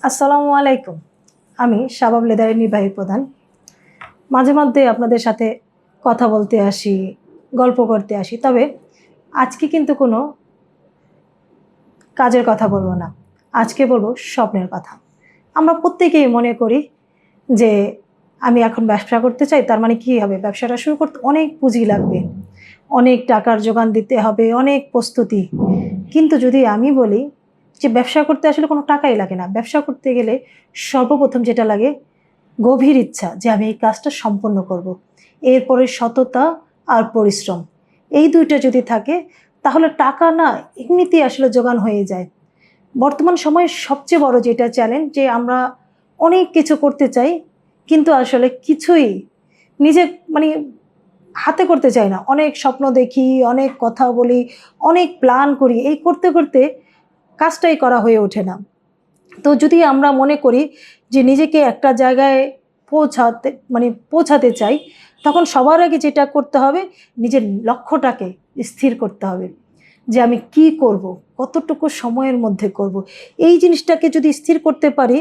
আসসালামু আলাইকুম। আমি শাবাব লেদারের নির্বাহী প্রধান। মাঝে মধ্যে আপনাদের সাথে কথা বলতে আসি, গল্প করতে আসি। তবে আজকে কিন্তু কোনো কাজের কথা বলবো না। আজকে বলবো স্বপ্নের কথা। আমরা প্রত্যেকেই মনে করি যে আমি এখন ব্যবসা করতে চাই, তার মানে কী হবে? ব্যবসাটা শুরু করতে অনেক পুঁজি লাগবে, অনেক টাকার যোগান দিতে হবে, অনেক প্রস্তুতি। কিন্তু যদি আমি বলি যে ব্যবসা করতে আসলে কোনো টাকাই লাগে না। ব্যবসা করতে গেলে সর্বপ্রথম যেটা লাগে গভীর ইচ্ছা যে আমি এই কাজটা সম্পন্ন করব। এরপরে সততা আর পরিশ্রম। এই দুইটা যদি থাকে তাহলে টাকা না এমনিতেই আসলে জোগান হয়ে যায়। বর্তমান সময়ে সবচেয়ে বড় যেটা চ্যালেঞ্জ যে আমরা অনেক কিছু করতে চাই কিন্তু আসলে কিছুই নিজে মানে হাতে করতে চাই না। অনেক স্বপ্ন দেখি, অনেক কথা বলি, অনেক প্ল্যান করি। এই করতে করতে কাজটাই করা হয়ে ওঠে না। তো যদি আমরা মনে করি যে নিজেকে একটা জায়গায় পৌঁছাতে চাই, তখন সবার আগে যেটা করতে হবে নিজের লক্ষ্যটাকে স্থির করতে হবে যে আমি কি করব, কতটুকু সময়ের মধ্যে করব। এই জিনিসটাকে যদি স্থির করতে পারি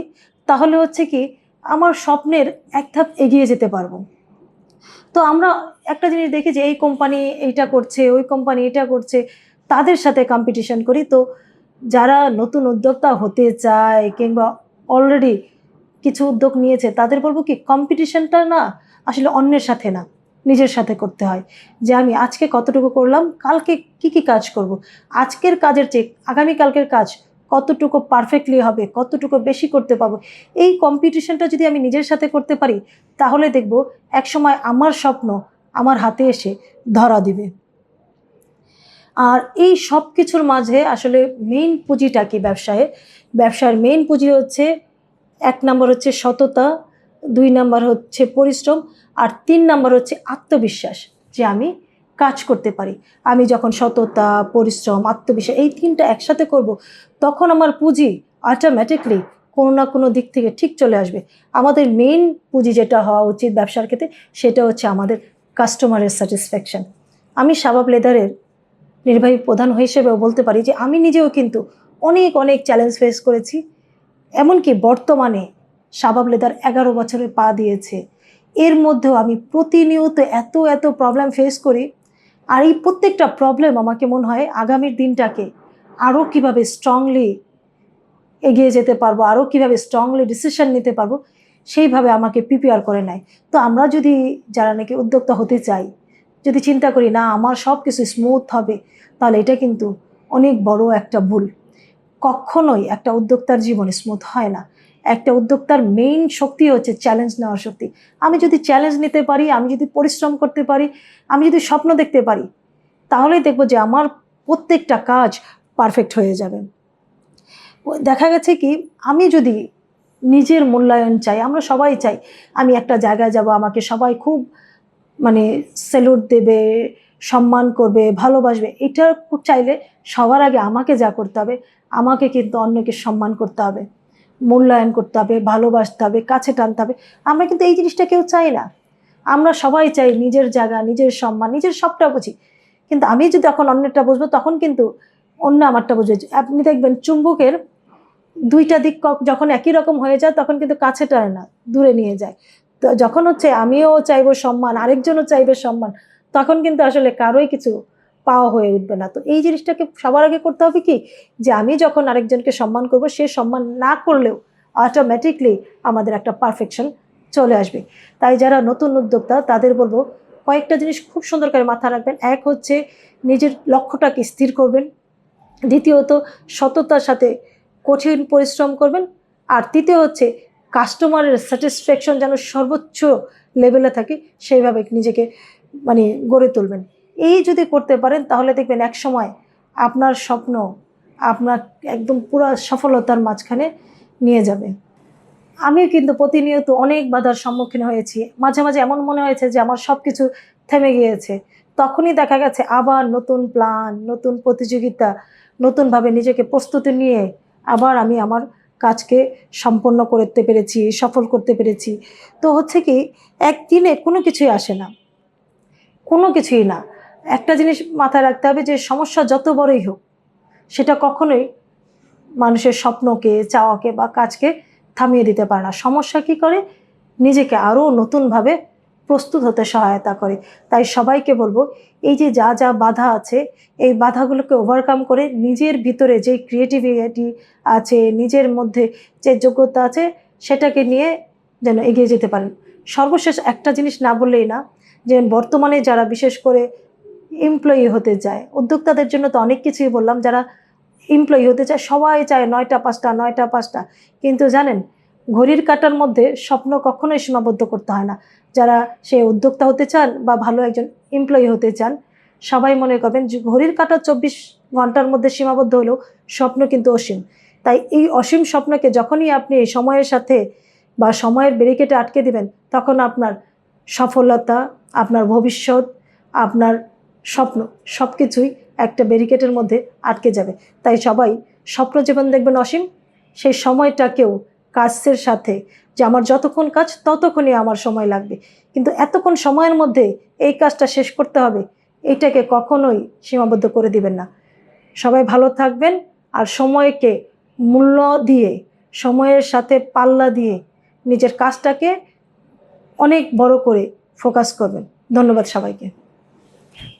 তাহলে হচ্ছে কি আমার স্বপ্নের এক ধাপ এগিয়ে যেতে পারবো। তো আমরা একটা জিনিস দেখি যে এই কোম্পানি এইটা করছে, ওই কোম্পানি এটা করছে, তাদের সাথে কম্পিটিশন করি। তো যারা নতুন উদ্যোক্তা হতে চায় কিংবা অলরেডি কিছু উদ্যোগ নিয়েছে তাদের বলবো কি কম্পিটিশনটা না আসলে অন্যের সাথে না, নিজের সাথে করতে হয়। যে আমি আজকে কতটুকু করলাম, কালকে কি কি কাজ করব, আজকের কাজের চেয়ে আগামীকালকের কাজ কতটুকু পারফেক্টলি হবে, কতটুকু বেশি করতে পারবো। এই কম্পিটিশনটা যদি আমি নিজের সাথে করতে পারি তাহলে দেখব একসময় আমার স্বপ্ন আমার হাতে এসে ধরা দিবে। আর এই সব কিছুর মাঝে আসলে মেইন পুঁজিটা কি ব্যবসার মেইন পুঁজি হচ্ছে ১ নাম্বার হচ্ছে সততা, ২ নাম্বার হচ্ছে পরিশ্রম, আর ৩ নাম্বার হচ্ছে আত্মবিশ্বাস যে আমি কাজ করতে পারি। আমি যখন সততা, পরিশ্রম, আত্মবিশ্বাস এই ৩টা একসাথে করব তখন আমার পুঁজি অটোমেটিকলি কোনো না কোনো দিক থেকে ঠিক চলে আসবে। আমাদের মেইন পুঁজি যেটা হওয়া উচিত ব্যবসার ক্ষেত্রে সেটা হচ্ছে আমাদের কাস্টমারের স্যাটিসফ্যাকশন। আমি শাবাব লেদারের নির্বাহী প্রধান হিসেবেও বলতে পারি যে আমি নিজেও কিন্তু অনেক চ্যালেঞ্জ ফেস করেছি। এমনকি বর্তমানে শাবাব লেদার ১১ বছরে পা দিয়েছে। এর মধ্যেও আমি প্রতিনিয়ত এত প্রবলেম ফেস করি। আর এই প্রত্যেকটা প্রবলেম আমাকে মনে হয় আগামীর দিনটাকে আরও কীভাবে স্ট্রংলি এগিয়ে যেতে পারবো, আরও কীভাবে স্ট্রংলি ডিসিশন নিতে পারবো সেইভাবে আমাকে প্রিপেয়ার করে নেয়। তো আমরা যদি যারা নাকি উদ্যোক্তা হতে চাই, যদি চিন্তা করি না আমার সব কিছু স্মুথ হবে, তাহলে এটা কিন্তু অনেক বড় একটা ভুল। কখনোই একটা উদ্যোক্তার জীবন স্মুথ হয় না। একটা উদ্যোক্তার মেইন শক্তি হচ্ছে চ্যালেঞ্জ নেওয়ার শক্তি। আমি যদি চ্যালেঞ্জ নিতে পারি, আমি যদি পরিশ্রম করতে পারি, আমি যদি স্বপ্ন দেখতে পারি, তাহলেই দেখব যে আমার প্রত্যেকটা কাজ পারফেক্ট হয়ে যাবে। দেখা গেছে কি আমি যদি নিজের মূল্যায়ন চাই, আমরা সবাই চাই আমি একটা জায়গায় যাব, আমাকে সবাই খুব স্যালুট দেবে, সম্মান করবে, ভালোবাসবে। এটা চাইলে সবার আগে আমাকে যা করতে হবে, আমাকে কিন্তু অন্যকে সম্মান করতে হবে, মূল্যায়ন করতে হবে, ভালোবাসতে হবে, কাছে টানতে হবে। আমরা কিন্তু এই জিনিসটা কেউ চাই না। আমরা সবাই চাই নিজের জায়গা, নিজের সম্মান, নিজের সবটা বুঝি। কিন্তু আমি যদি এখন অন্যটা বুঝবো তখন কিন্তু অন্য আমারটা বুঝবে। আপনি দেখবেন চুম্বকের ২টা দিক যখন একই রকম হয়ে যায় তখন কিন্তু কাছে টানে না, দূরে নিয়ে যায়। তো যখন হচ্ছে আমিও চাইবো সম্মান, আরেকজনও চাইবে সম্মান, তখন কিন্তু আসলে কারোই কিছু পাওয়া হয়ে উঠবে না। তো এই জিনিসটাকে সবার আগে করতে হবে কি যে আমি যখন আরেকজনকে সম্মান করব, সে সম্মান না করলেও অটোমেটিকলি আমাদের একটা পারফেকশন চলে আসবে। তাই যারা নতুন উদ্যোক্তা তাদের বলবো কয়েকটা জিনিস খুব সুন্দর করে মাথায় রাখবেন। এক হচ্ছে নিজের লক্ষ্যটাকে স্থির করবেন। দ্বিতীয়ত সততার সাথে কঠিন পরিশ্রম করবেন। আর তৃতীয় হচ্ছে কাস্টমারের স্যাটিসফ্যাকশন যেন সর্বোচ্চ লেভেলে থাকে সেইভাবে নিজেকে গড়ে তুলবেন। এই যদি করতে পারেন তাহলে দেখবেন এক সময় আপনার স্বপ্ন আপনার একদম পুরো সফলতার মাঝখানে নিয়ে যাবে। আমিও কিন্তু প্রতিনিয়ত অনেক বাধার সম্মুখীন হয়েছি। মাঝে এমন মনে হয়েছে যে আমার সব কিছু থেমে গিয়েছে। তখনই দেখা গেছে আবার নতুন প্ল্যান, নতুন প্রতিযোগিতা, নতুনভাবে নিজেকে প্রস্তুতি নিয়ে আবার আমি আমার কাজকে সম্পন্ন করতে পেরেছি, সফল করতে পেরেছি। তো হচ্ছে কি একদিনে কোনো কিছুই আসে না, কোনো কিছুই না। একটা জিনিস মাথায় রাখতে হবে যে সমস্যা যত বড়ই হোক সেটা কখনোই মানুষের স্বপ্নকে, চাওয়াকে বা কাজকে থামিয়ে দিতে পারে না। সমস্যা কী করে? নিজেকে আরও নতুনভাবে প্রস্তুত হতে সহায়তা করে। তাই সবাইকে বলবো, এই যে যা যা বাধা আছে, এই বাধাগুলোকে ওভারকাম করে নিজের ভিতরে যে ক্রিয়েটিভিটি আছে, নিজের মধ্যে যে যোগ্যতা আছে, সেটাকে নিয়ে যেন এগিয়ে যেতে পারেন। সর্বশেষ একটা জিনিস না বললেই না, যে বর্তমানে যারা বিশেষ করে এমপ্লয়ি হতে যায়, উদ্যোক্তাদের জন্য তো অনেক কিছুই বললাম, যারা এমপ্লয়ি হতে চায় সবাই চায় 9টা 5টা 9টা 5টা, কিন্তু জানেন ঘড়ির কাঁটার মধ্যে স্বপ্ন কখনোই সীমাবদ্ধ করতে হয় না। যারা সে উদ্যোক্তা হতে চান বা ভালো একজন এমপ্লয়ি হতে চান, সবাই মনে করবেন যে ঘড়ির কাঁটা 24 ঘন্টার মধ্যে সীমাবদ্ধ হলেও স্বপ্ন কিন্তু অসীম। তাই এই অসীম স্বপ্নকে যখনই আপনি সময়ের সাথে বা সময়ের ব্যারিকেডে আটকে দিবেন, তখন আপনার সফলতা, আপনার ভবিষ্যৎ, আপনার স্বপ্ন সব কিছুই একটা ব্যারিকেডের মধ্যে আটকে যাবে। তাই সবাই স্বপ্ন জীবন দেখবেন অসীম, সেই সময়টাকেও কাজের সাথে, যে আমার যতক্ষণ কাজ ততক্ষণই আমার সময় লাগবে, কিন্তু এতক্ষণ সময়ের মধ্যে এই কাজটা শেষ করতে হবে, এইটাকে কখনোই সীমাবদ্ধ করে দিবেন না। সবাই ভালো থাকবেন, আর সময়কে মূল্য দিয়ে, সময়ের সাথে পাল্লা দিয়ে নিজের কাজটাকে অনেক বড় করে ফোকাস করবেন। ধন্যবাদ সবাইকে।